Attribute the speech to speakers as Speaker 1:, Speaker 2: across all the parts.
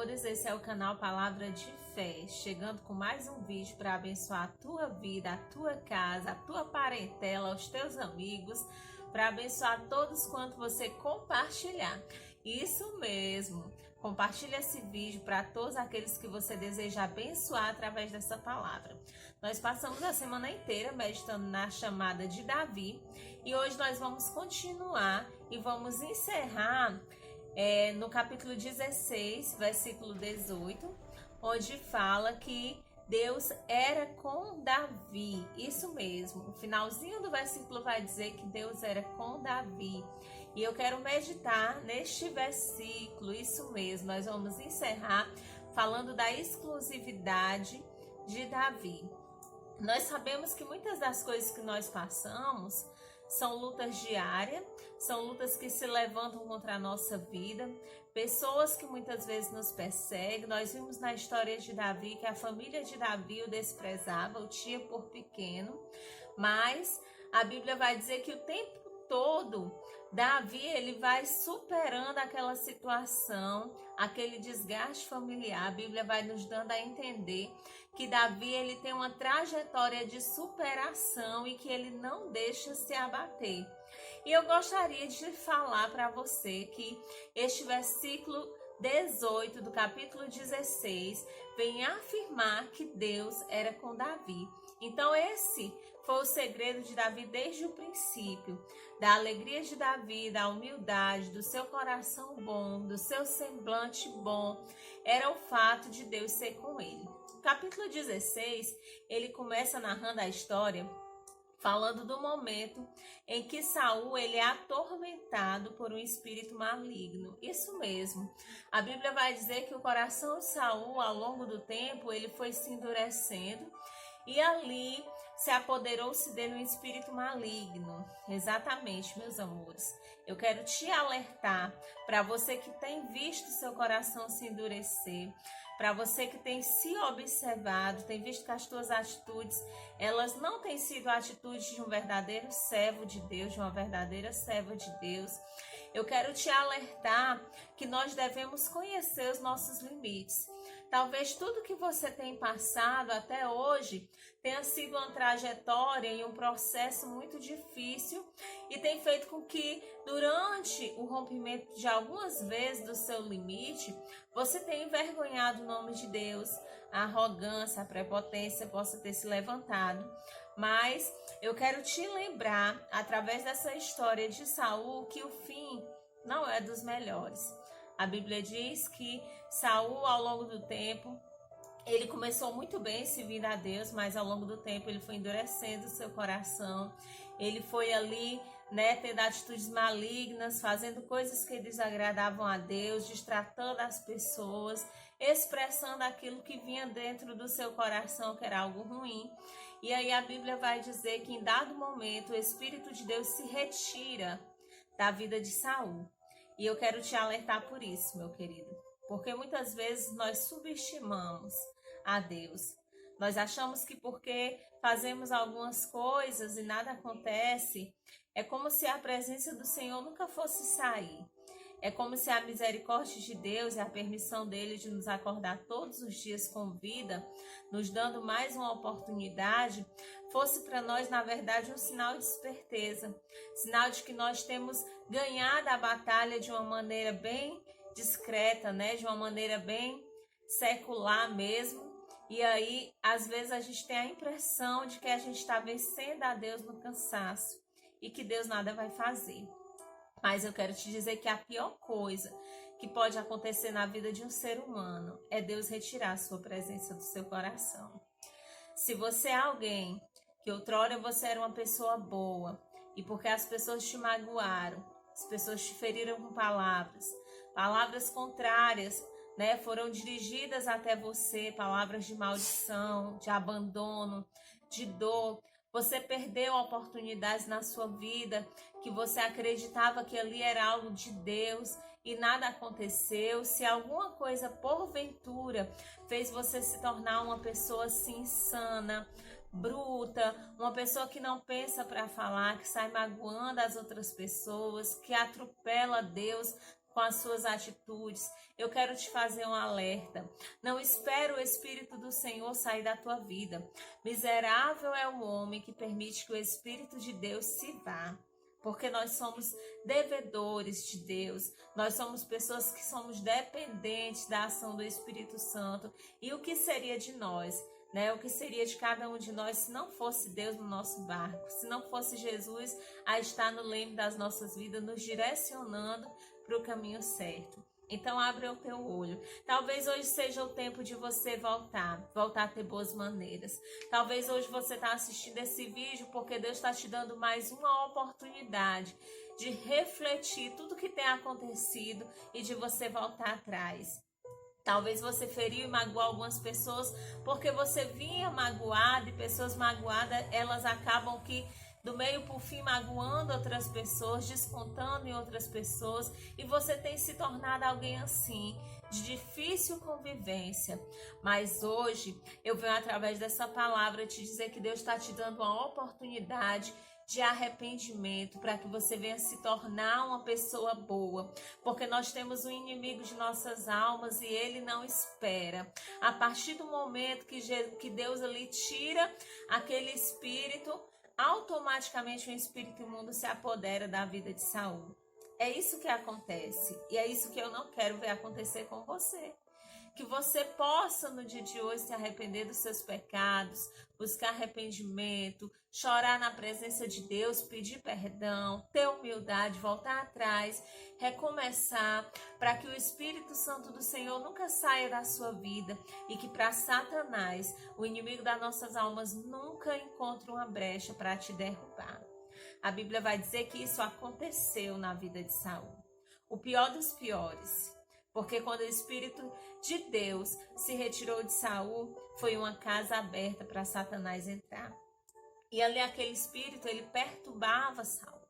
Speaker 1: amores, esse é o canal Palavra de Fé, chegando com mais um vídeo para abençoar a tua vida, a tua casa, a tua parentela, os teus amigos, para abençoar todos quanto você compartilhar. Isso mesmo, compartilha esse vídeo para todos aqueles que você deseja abençoar através dessa palavra. Nós passamos a semana inteira meditando na chamada de Davi e hoje nós vamos continuar e vamos encerrar no capítulo 16, versículo 18, onde fala que Deus era com Davi. Isso mesmo, o finalzinho do versículo vai dizer que Deus era com Davi. E eu quero meditar neste versículo, isso mesmo, nós vamos encerrar falando da exclusividade de Davi. Nós sabemos que muitas das coisas que nós passamos são lutas diárias, são lutas que se levantam contra a nossa vida, pessoas que muitas vezes nos perseguem. Nós vimos na história de Davi que a família de Davi o desprezava, o tinha por pequeno, mas a Bíblia vai dizer que o tempo todo Davi ele vai superando aquela situação, aquele desgaste familiar. A Bíblia vai nos dando a entender que Davi ele tem uma trajetória de superação e que ele não deixa se abater. E eu gostaria de falar para você que este versículo 18 do capítulo 16 vem afirmar que Deus era com Davi. Então esse foi o segredo de Davi desde o princípio, da alegria de Davi, da humildade, do seu coração bom, do seu semblante bom, era o fato de Deus ser com ele. O capítulo 16, ele começa narrando a história, falando do momento em que Saul ele é atormentado por um espírito maligno. Isso mesmo. A Bíblia vai dizer que o coração de Saul, ao longo do tempo, ele foi se endurecendo e ali se apoderou-se dele um espírito maligno. Exatamente, meus amores. Eu quero te alertar para você que tem visto seu coração se endurecer, para você que tem se observado, tem visto que as tuas atitudes, elas não têm sido atitudes de um verdadeiro servo de Deus, de uma verdadeira serva de Deus. Eu quero te alertar que nós devemos conhecer os nossos limites. Talvez tudo que você tem passado até hoje tenha sido uma trajetória e um processo muito difícil e tem feito com que durante o rompimento de algumas vezes do seu limite, você tenha envergonhado o nome de Deus, a arrogância, a prepotência possa ter se levantado. Mas eu quero te lembrar, através dessa história de Saul, que o fim não é dos melhores. A Bíblia diz que Saul, ao longo do tempo, ele começou muito bem servindo a Deus, mas ao longo do tempo ele foi endurecendo o seu coração. Ele foi ali, tendo atitudes malignas, fazendo coisas que desagradavam a Deus, destratando as pessoas, expressando aquilo que vinha dentro do seu coração, que era algo ruim. E aí a Bíblia vai dizer que em dado momento o Espírito de Deus se retira da vida de Saul. E eu quero te alertar por isso, meu querido, porque muitas vezes nós subestimamos a Deus. Nós achamos que porque fazemos algumas coisas e nada acontece, é como se a presença do Senhor nunca fosse sair. É como se a misericórdia de Deus e a permissão dele de nos acordar todos os dias com vida, nos dando mais uma oportunidade, fosse para nós, na verdade, um sinal de esperteza, sinal de que nós temos ganhado a batalha de uma maneira bem discreta, de uma maneira bem secular mesmo. E aí, às vezes, a gente tem a impressão de que a gente está vencendo a Deus no cansaço e que Deus nada vai fazer. Mas eu quero te dizer que a pior coisa que pode acontecer na vida de um ser humano é Deus retirar a sua presença do seu coração. Se você é alguém que outrora você era uma pessoa boa e porque as pessoas te magoaram, as pessoas te feriram com palavras contrárias, foram dirigidas até você, palavras de maldição, de abandono, de dor. Você perdeu oportunidades na sua vida que você acreditava que ali era algo de Deus e nada aconteceu. Se alguma coisa porventura fez você se tornar uma pessoa assim insana, bruta, uma pessoa que não pensa para falar, que sai magoando as outras pessoas, que atropela Deus, com as suas atitudes, eu quero te fazer um alerta. Não espere o Espírito do Senhor sair da tua vida. Miserável é o homem que permite que o Espírito de Deus se vá. Porque nós somos devedores de Deus, nós somos pessoas que somos dependentes da ação do Espírito Santo. E o que seria de nós, né? O que seria de cada um de nós se não fosse Deus no nosso barco, se não fosse Jesus a estar no leme das nossas vidas, nos direcionando para o caminho certo. Então abre o teu olho. Talvez hoje seja o tempo de você voltar a ter boas maneiras. Talvez hoje você está assistindo esse vídeo porque Deus está te dando mais uma oportunidade de refletir tudo que tem acontecido e de você voltar atrás. Talvez você feriu e magoou algumas pessoas porque você vinha magoado, e pessoas magoadas, elas acabam que do meio para o fim magoando outras pessoas, descontando em outras pessoas, e você tem se tornado alguém assim, de difícil convivência. Mas hoje eu venho através dessa palavra te dizer que Deus está te dando uma oportunidade de arrependimento para que você venha se tornar uma pessoa boa, porque nós temos um inimigo de nossas almas e ele não espera. A partir do momento que Deus ali tira aquele espírito, automaticamente o espírito imundo se apodera da vida de Saul. É isso que acontece e é isso que eu não quero ver acontecer com você. Que você possa no dia de hoje se arrepender dos seus pecados, buscar arrependimento, chorar na presença de Deus, pedir perdão, ter humildade, voltar atrás, recomeçar, para que o Espírito Santo do Senhor nunca saia da sua vida e que para Satanás, o inimigo das nossas almas, nunca encontre uma brecha para te derrubar. A Bíblia vai dizer que isso aconteceu na vida de Saul. O pior dos piores. Porque quando o Espírito de Deus se retirou de Saul, foi uma casa aberta para Satanás entrar. E ali aquele espírito, ele perturbava Saul.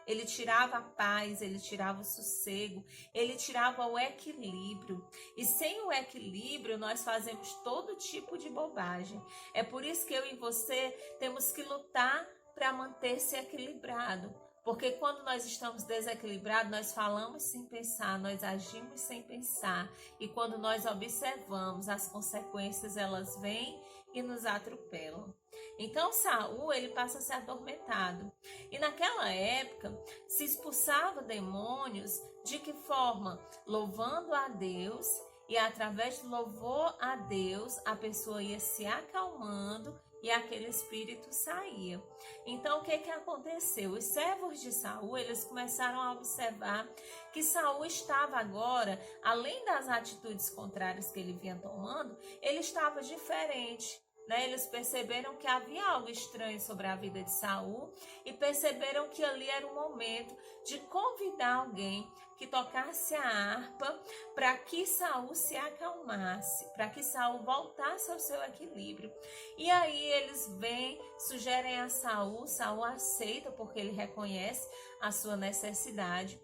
Speaker 1: Ele tirava a paz, ele tirava o sossego, ele tirava o equilíbrio. E sem o equilíbrio, nós fazemos todo tipo de bobagem. É por isso que eu e você temos que lutar para manter-se equilibrado. Porque quando nós estamos desequilibrados, nós falamos sem pensar, nós agimos sem pensar. E quando nós observamos, as consequências, elas vêm e nos atropelam. Então Saul, ele passa a ser atormentado. E naquela época, se expulsava demônios de que forma? Louvando a Deus, e através do louvor a Deus, a pessoa ia se acalmando e aquele espírito saía. Então, o que aconteceu? Os servos de Saul, eles começaram a observar que Saul estava agora, além das atitudes contrárias que ele vinha tomando, ele estava diferente. Eles perceberam que havia algo estranho sobre a vida de Saul e perceberam que ali era o momento de convidar alguém que tocasse a harpa para que Saul se acalmasse, para que Saul voltasse ao seu equilíbrio. E aí eles vêm, sugerem a Saul, Saul aceita porque ele reconhece a sua necessidade.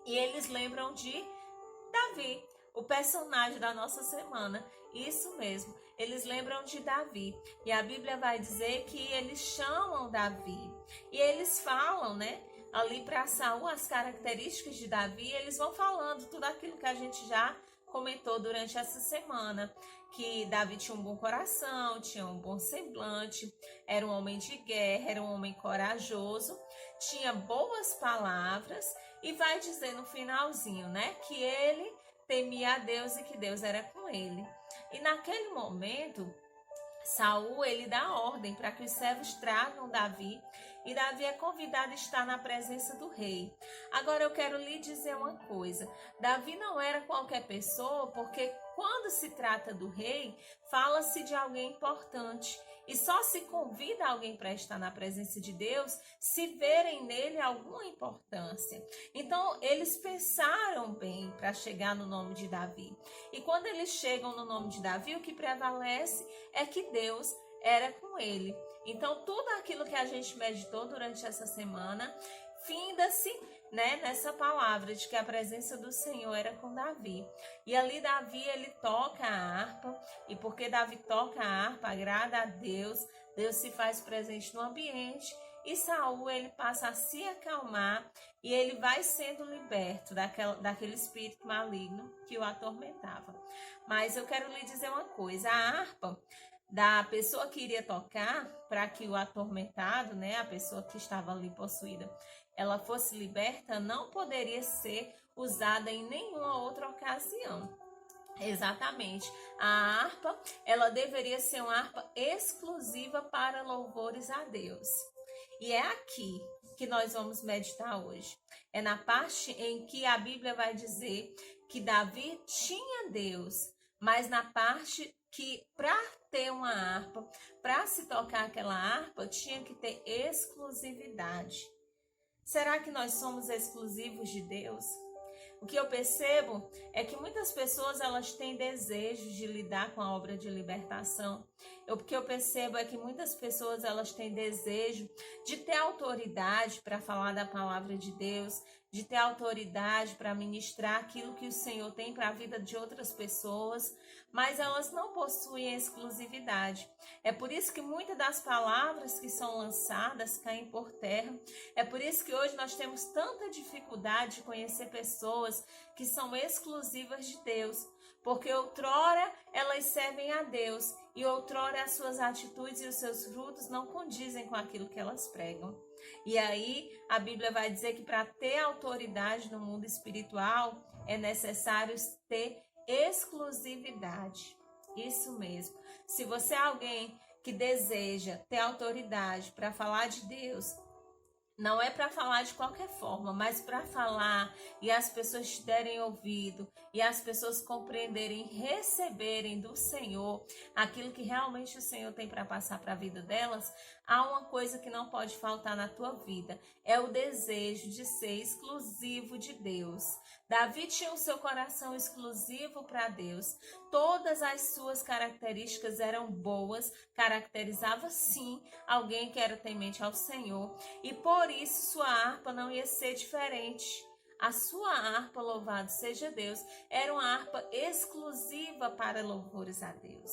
Speaker 1: E eles lembram de Davi, o personagem da nossa semana. Isso mesmo, eles lembram de Davi. E a Bíblia vai dizer que eles chamam Davi. E eles falam, ali para Saul as características de Davi. Eles vão falando tudo aquilo que a gente já comentou durante essa semana. Que Davi tinha um bom coração, tinha um bom semblante, era um homem de guerra, era um homem corajoso, tinha boas palavras. E vai dizer no finalzinho, que ele temia a Deus e que Deus era com ele. E naquele momento, Saul, ele dá ordem para que os servos tragam Davi, e Davi é convidado a estar na presença do rei. Agora eu quero lhe dizer uma coisa, Davi não era qualquer pessoa, porque quando se trata do rei, fala-se de alguém importante. E só se convida alguém para estar na presença de Deus se verem nele alguma importância. Então, eles pensaram bem para chegar no nome de Davi. E quando eles chegam no nome de Davi, o que prevalece é que Deus era com ele. Então, tudo aquilo que a gente meditou durante essa semana, finda-se nessa palavra de que a presença do Senhor era com Davi. E ali Davi, ele toca a harpa, e porque Davi toca a harpa, agrada a Deus, Deus se faz presente no ambiente, e Saul ele passa a se acalmar e ele vai sendo liberto daquele espírito maligno que o atormentava. Mas eu quero lhe dizer uma coisa, a harpa da pessoa que iria tocar para que o atormentado, né, a pessoa que estava ali possuída, ela fosse liberta, não poderia ser usada em nenhuma outra ocasião. Exatamente. A harpa, ela deveria ser uma harpa exclusiva para louvores a Deus. E é aqui que nós vamos meditar hoje. É na parte em que a Bíblia vai dizer que Davi tinha Deus, mas na parte que para ter uma harpa, para se tocar aquela harpa, tinha que ter exclusividade. Será que nós somos exclusivos de Deus? O que eu percebo é que muitas pessoas elas têm desejo de lidar com a obra de libertação. O que eu percebo é que muitas pessoas elas têm desejo de ter autoridade para falar da palavra de Deus, de ter autoridade para ministrar aquilo que o Senhor tem para a vida de outras pessoas, mas elas não possuem exclusividade. É por isso que muitas das palavras que são lançadas caem por terra. É por isso que hoje nós temos tanta dificuldade de conhecer pessoas que são exclusivas de Deus, porque outrora elas servem a Deus e outrora as suas atitudes e os seus frutos não condizem com aquilo que elas pregam. E aí a Bíblia vai dizer que para ter autoridade no mundo espiritual é necessário ter exclusividade. Isso mesmo. Se você é alguém que deseja ter autoridade para falar de Deus, não é para falar de qualquer forma, mas para falar e as pessoas te derem ouvido e as pessoas compreenderem, receberem do Senhor aquilo que realmente o Senhor tem para passar para a vida delas, há uma coisa que não pode faltar na tua vida, é o desejo de ser exclusivo de Deus. Davi tinha o seu coração exclusivo para Deus. Todas as suas características eram boas, caracterizava sim alguém que era temente ao Senhor. E por isso sua harpa não ia ser diferente. A sua harpa, louvado seja Deus, era uma harpa exclusiva para louvores a Deus.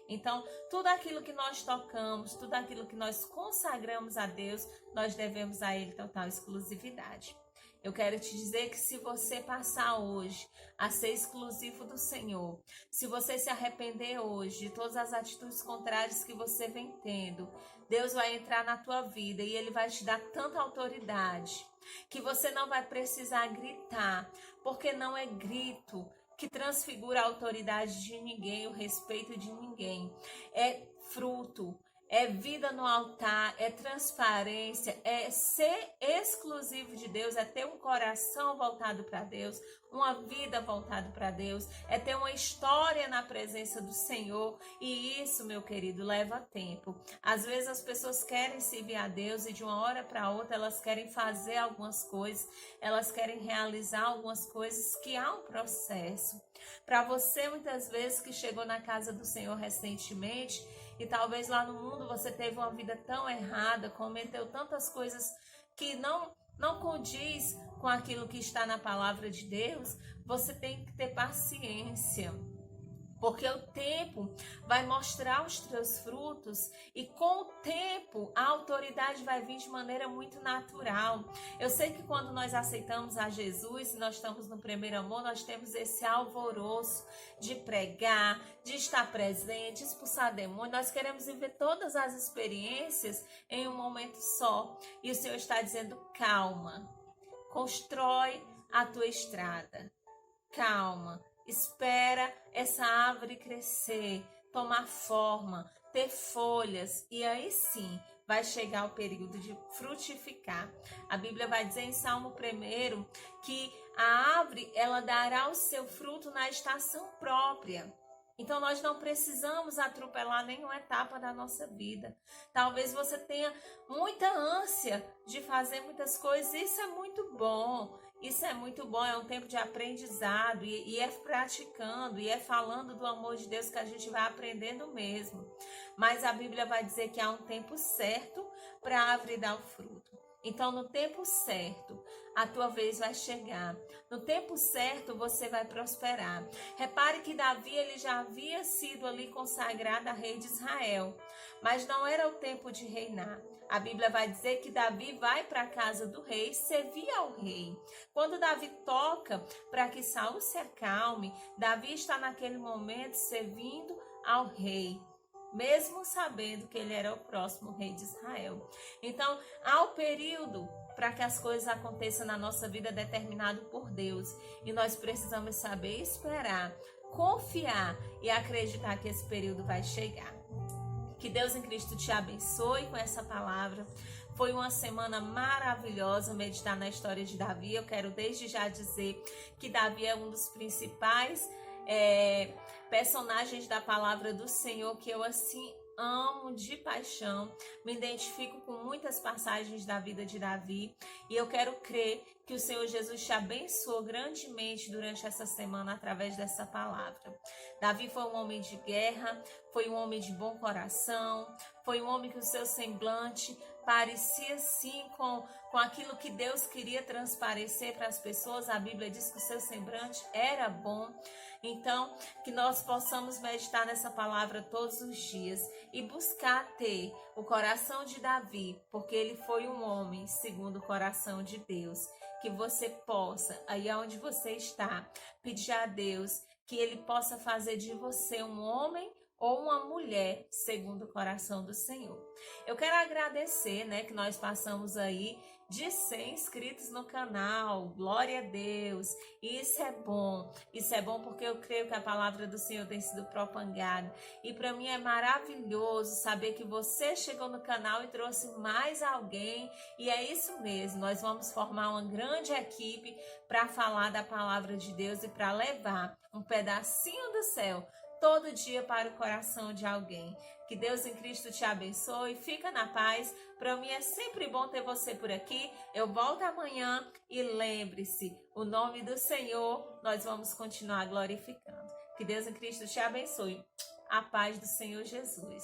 Speaker 1: Então, tudo aquilo que nós tocamos, tudo aquilo que nós consagramos a Deus, nós devemos a Ele total exclusividade. Eu quero te dizer que se você passar hoje a ser exclusivo do Senhor, se você se arrepender hoje de todas as atitudes contrárias que você vem tendo, Deus vai entrar na tua vida e Ele vai te dar tanta autoridade que você não vai precisar gritar, porque não é grito que transfigura a autoridade de ninguém, o respeito de ninguém. É fruto. É vida no altar, é transparência, é ser exclusivo de Deus, é ter um coração voltado para Deus, uma vida voltada para Deus, é ter uma história na presença do Senhor. E isso, meu querido, leva tempo. Às vezes as pessoas querem servir a Deus e de uma hora para outra elas querem fazer algumas coisas, elas querem realizar algumas coisas que há um processo. Para você, muitas vezes, que chegou na casa do Senhor recentemente, e talvez lá no mundo você teve uma vida tão errada, cometeu tantas coisas que não condiz com aquilo que está na palavra de Deus, você tem que ter paciência. Porque o tempo vai mostrar os teus frutos e com o tempo a autoridade vai vir de maneira muito natural. Eu sei que quando nós aceitamos a Jesus e nós estamos no primeiro amor, nós temos esse alvoroço de pregar, de estar presente, expulsar demônios. Nós queremos viver todas as experiências em um momento só. E o Senhor está dizendo, calma, constrói a tua estrada, calma. Espera essa árvore crescer, tomar forma, ter folhas e aí sim vai chegar o período de frutificar. A Bíblia vai dizer em Salmo 1 que a árvore ela dará o seu fruto na estação própria. Então nós não precisamos atropelar nenhuma etapa da nossa vida. Talvez você tenha muita ânsia de fazer muitas coisas, isso é muito bom. Isso é muito bom, é um tempo de aprendizado e é praticando e é falando do amor de Deus que a gente vai aprendendo mesmo. Mas a Bíblia vai dizer que há um tempo certo para a árvore dar o fruto. Então, no tempo certo, a tua vez vai chegar. No tempo certo, você vai prosperar. Repare que Davi, ele já havia sido ali consagrado a rei de Israel, mas não era o tempo de reinar. A Bíblia vai dizer que Davi vai para a casa do rei servir ao rei. Quando Davi toca para que Saul se acalme, Davi está naquele momento servindo ao rei, mesmo sabendo que ele era o próximo rei de Israel. Então, há o período para que as coisas aconteçam na nossa vida determinado por Deus. E nós precisamos saber esperar, confiar e acreditar que esse período vai chegar. Que Deus em Cristo te abençoe com essa palavra. Foi uma semana maravilhosa meditar na história de Davi. Eu quero desde já dizer que Davi é um dos principais personagens da palavra do Senhor, que eu assim amo de paixão, me identifico com muitas passagens da vida de Davi e eu quero crer que o Senhor Jesus te abençoou grandemente durante essa semana através dessa palavra. Davi foi um homem de guerra, foi um homem de bom coração, foi um homem que o seu semblante parecia sim com aquilo que Deus queria transparecer para as pessoas. A Bíblia diz que o seu semblante era bom. Então, que nós possamos meditar nessa palavra todos os dias e buscar ter o coração de Davi, porque ele foi um homem segundo o coração de Deus. Que você possa, aí onde você está, pedir a Deus que ele possa fazer de você um homem ou uma mulher segundo o coração do Senhor. Eu quero agradecer, que nós passamos aí de 100 inscritos no canal. Glória a Deus. Isso é bom. Isso é bom porque eu creio que a palavra do Senhor tem sido propagada. E para mim é maravilhoso saber que você chegou no canal e trouxe mais alguém. E é isso mesmo. Nós vamos formar uma grande equipe para falar da palavra de Deus e para levar um pedacinho do céu todo dia para o coração de alguém. Que Deus em Cristo te abençoe. Fica na paz. Para mim é sempre bom ter você por aqui. Eu volto amanhã e lembre-se, o nome do Senhor nós vamos continuar glorificando. Que Deus em Cristo te abençoe. A paz do Senhor Jesus.